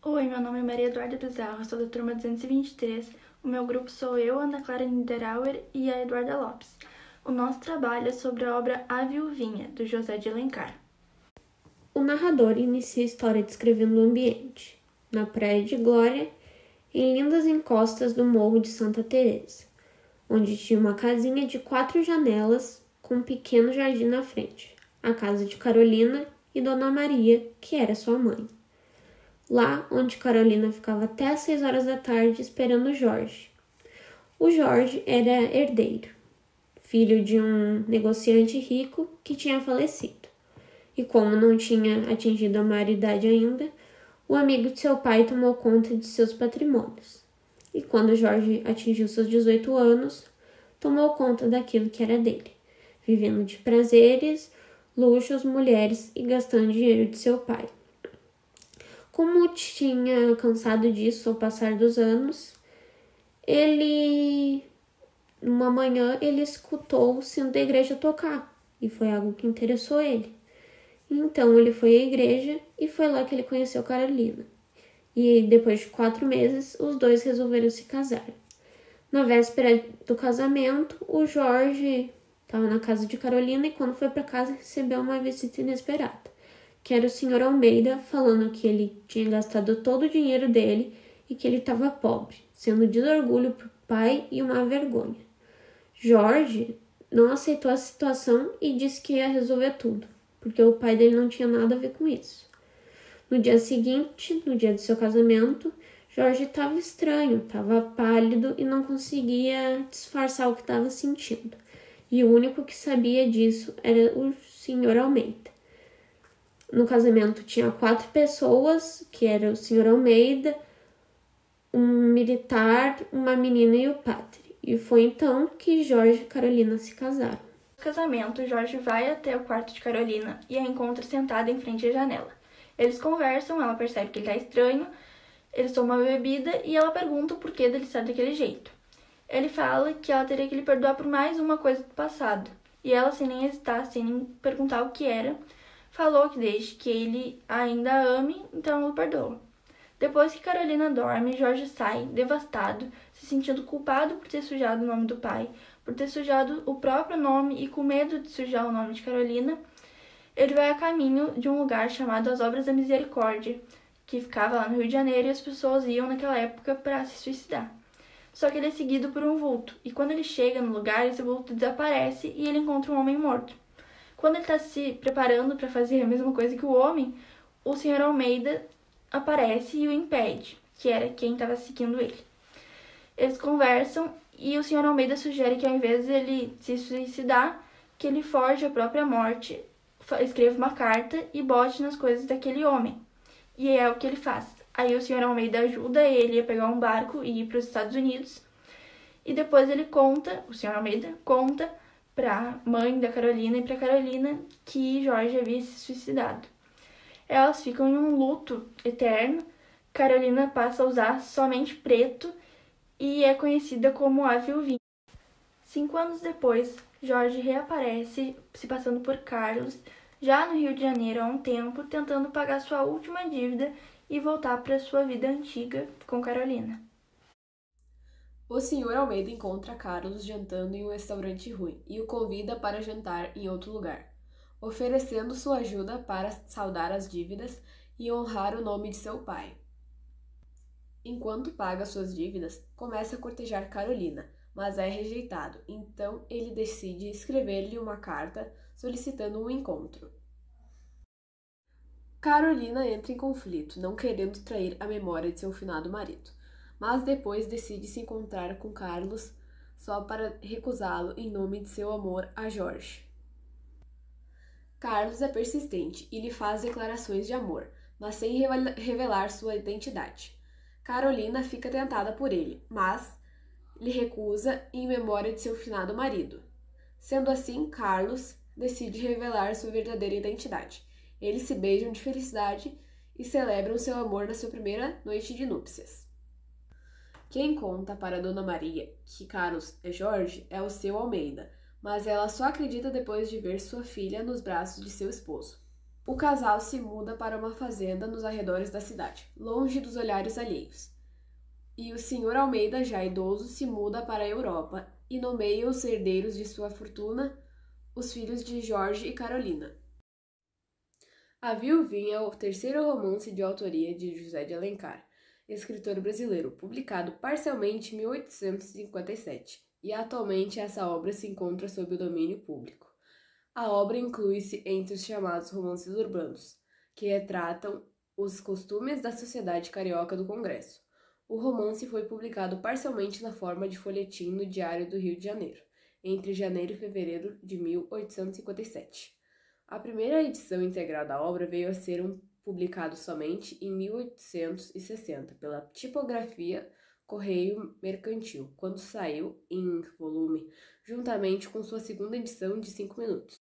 Oi, meu nome é Maria Eduarda Bizarro, sou da turma 223. O meu grupo sou eu, Ana Clara Niederauer e a Eduarda Lopes. O nosso trabalho é sobre a obra A Viuvinha, do José de Alencar. O narrador inicia a história descrevendo o ambiente, na Praia de Glória, em lindas encostas do Morro de Santa Teresa, onde tinha uma casinha de 4 janelas com um pequeno jardim na frente, a casa de Carolina e Dona Maria, que era sua mãe. Lá onde Carolina ficava até às 6 horas da tarde esperando Jorge. O Jorge era herdeiro, filho de um negociante rico que tinha falecido. E como não tinha atingido a maioridade ainda, o amigo de seu pai tomou conta de seus patrimônios. E quando Jorge atingiu seus 18 anos, tomou conta daquilo que era dele, vivendo de prazeres, luxos, mulheres e gastando dinheiro de seu pai. Como tinha cansado disso ao passar dos anos, uma manhã, ele escutou o sino da igreja tocar, e foi algo que interessou ele. Então ele foi à igreja e foi lá que ele conheceu Carolina. E depois de 4 meses, os dois resolveram se casar. Na véspera do casamento, o Jorge estava na casa de Carolina e quando foi para casa recebeu uma visita inesperada, que era o Sr. Almeida falando que ele tinha gastado todo o dinheiro dele e que ele estava pobre, sendo de orgulho para o pai e uma vergonha. Jorge não aceitou a situação e disse que ia resolver tudo, porque o pai dele não tinha nada a ver com isso. No dia seguinte, no dia do seu casamento, Jorge estava estranho, estava pálido e não conseguia disfarçar o que estava sentindo. E o único que sabia disso era o Sr. Almeida. No casamento tinha 4 pessoas, que era o Sr. Almeida, um militar, uma menina e o padre. E foi então que Jorge e Carolina se casaram. No casamento, Jorge vai até o quarto de Carolina e a encontra sentada em frente à janela. Eles conversam, ela percebe que ele está estranho, eles tomam uma bebida e ela pergunta o porquê dele estar daquele jeito. Ele fala que ela teria que lhe perdoar por mais uma coisa do passado, e ela, sem nem hesitar, sem nem perguntar o que era, falou que desde que ele ainda a ame, então ela o perdoa. Depois que Carolina dorme, Jorge sai, devastado, se sentindo culpado por ter sujado o nome do pai, por ter sujado o próprio nome e com medo de sujar o nome de Carolina. Ele vai a caminho de um lugar chamado As Obras da Misericórdia, que ficava lá no Rio de Janeiro e as pessoas iam naquela época para se suicidar. Só que ele é seguido por um vulto, e quando ele chega no lugar, esse vulto desaparece e ele encontra um homem morto. Quando ele está se preparando para fazer a mesma coisa que o homem, o Sr. Almeida aparece e o impede, que era quem estava seguindo ele. Eles conversam e o Sr. Almeida sugere que ao invés de ele se suicidar, que ele forje a própria morte, escreva uma carta e bote nas coisas daquele homem. E é o que ele faz. Aí o Sr. Almeida ajuda ele a pegar um barco e ir para os Estados Unidos. E depois ele conta, o Sr. Almeida conta para a mãe da Carolina e para Carolina que Jorge havia se suicidado. Elas ficam em um luto eterno. Carolina passa a usar somente preto e é conhecida como a Viuvinha. 5 anos depois, Jorge reaparece se passando por Carlos, já no Rio de Janeiro há um tempo, tentando pagar sua última dívida e voltar para sua vida antiga com Carolina. O Sr. Almeida encontra Carlos jantando em um restaurante ruim e o convida para jantar em outro lugar, oferecendo sua ajuda para saldar as dívidas e honrar o nome de seu pai. Enquanto paga suas dívidas, começa a cortejar Carolina, mas é rejeitado, então ele decide escrever-lhe uma carta solicitando um encontro. Carolina entra em conflito, não querendo trair a memória de seu finado marido, mas depois decide se encontrar com Carlos só para recusá-lo em nome de seu amor a Jorge. Carlos é persistente e lhe faz declarações de amor, mas sem revelar sua identidade. Carolina fica tentada por ele, mas lhe recusa em memória de seu finado marido. Sendo assim, Carlos decide revelar sua verdadeira identidade. Eles se beijam de felicidade e celebram seu amor na sua primeira noite de núpcias. Quem conta para Dona Maria que Carlos é Jorge é o seu Almeida, mas ela só acredita depois de ver sua filha nos braços de seu esposo. O casal se muda para uma fazenda nos arredores da cidade, longe dos olhares alheios. E o Sr. Almeida, já idoso, se muda para a Europa e nomeia os herdeiros de sua fortuna, os filhos de Jorge e Carolina. A Viuvinha é o terceiro romance de autoria de José de Alencar, escritor brasileiro, publicado parcialmente em 1857, e atualmente essa obra se encontra sob o domínio público. A obra inclui-se entre os chamados romances urbanos, que retratam os costumes da sociedade carioca do Congresso. O romance foi publicado parcialmente na forma de folhetim no Diário do Rio de Janeiro, entre janeiro e fevereiro de 1857. A primeira edição integral da obra veio a ser publicado somente em 1860 pela Tipografia Correio Mercantil, quando saiu em volume, juntamente com sua segunda edição de 5 minutos.